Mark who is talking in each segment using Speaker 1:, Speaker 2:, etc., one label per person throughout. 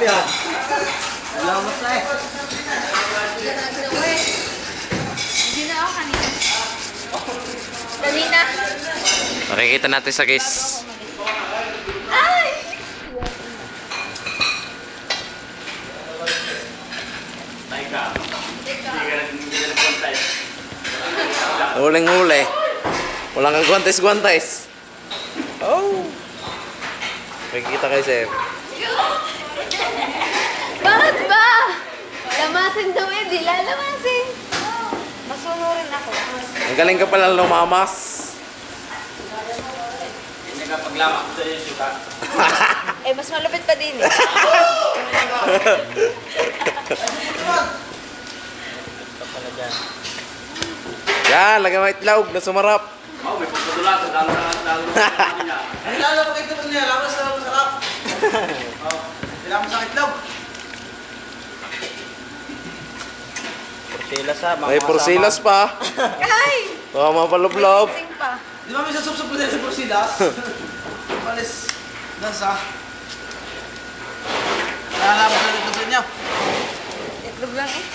Speaker 1: yan. Salamat na eh.
Speaker 2: Hindi na ako kanina. Kanina.
Speaker 3: Makikita natin sa guys.
Speaker 2: Ay!
Speaker 3: Huling-huli. Walang kang guantes-guantes. Oh. Makikita kayo sir.
Speaker 2: Bakit ba? Lamasin daw eh, di lalamasin. Masunurin ako.
Speaker 3: Ang galing ka pala lumamas.
Speaker 1: Hindi ka paglamak sa iyo, suka.
Speaker 2: Eh, mas malupit pa din eh.
Speaker 3: Yan, lagyan mo itlog na sumarap.
Speaker 1: Oh, may pagpatula sa dalo niya. Ay, lalo mo kayo ito niya. Lamas na masarap. Oh, kailangan mo sa itlog. Porsilas ha, mga
Speaker 3: May porsilas pa.
Speaker 2: Ay!
Speaker 3: Tama pa lublob.
Speaker 2: Sing pa.
Speaker 1: Di ba may sasup-sup po nila sa porsilas? Palis. Nasa. Nalalaman na ito sa inyo.
Speaker 2: Itlog lang eh.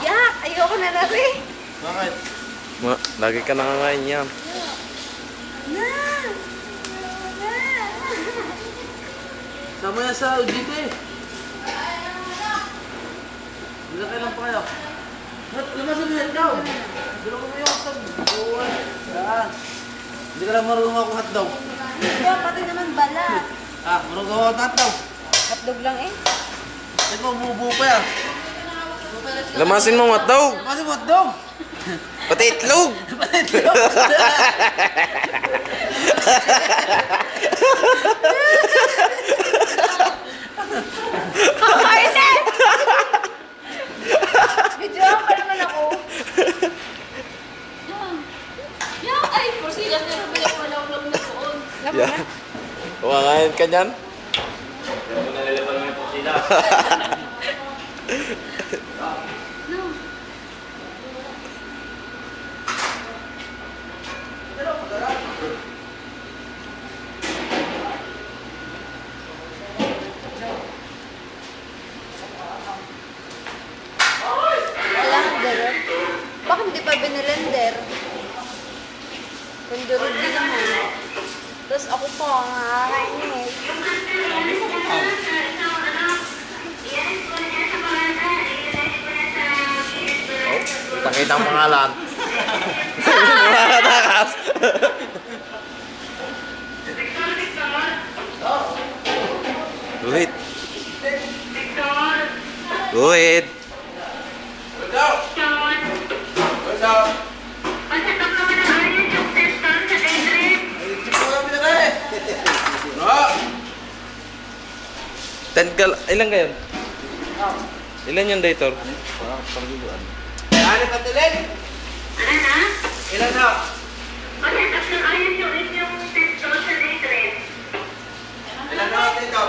Speaker 2: Yak! Ayoko na na rin.
Speaker 1: Bakit?
Speaker 3: Lagi ka nangangain yan.
Speaker 2: Na!
Speaker 1: Sama yan sa UGT. Bila kailan pa kayo? Lumasan niya ikaw. Bila ko may hotdog. Buwan. Saan? Hindi ka lang marunong ako hotdog.
Speaker 2: Ito, pati naman balat.
Speaker 1: Ah, marunong ako hotdog.
Speaker 2: Hotdog lang eh.
Speaker 1: Ito, bubuo pa yan.
Speaker 3: Lamasin mo hotdog.
Speaker 1: Kasi hotdog.
Speaker 3: Pati itlog.
Speaker 2: Kakain eh! Video pa naman ako. Yak! Ay, porsilas na naman yung malawlaw na doon.
Speaker 3: Yan. Kumangain ka dyan.
Speaker 1: Hindi ko nalilipan mo yung porsilas.
Speaker 2: Kailangan garot. Bakit hindi pa binilender? Kundurog din naman. Tapos ako po, nakakainis.
Speaker 3: Takita ang pangalan. Nakatakas. Wait. Wait. Ilan kayo? Ilan yung dator?
Speaker 1: Ano patilin? Ilan na? Ilan na natin ito?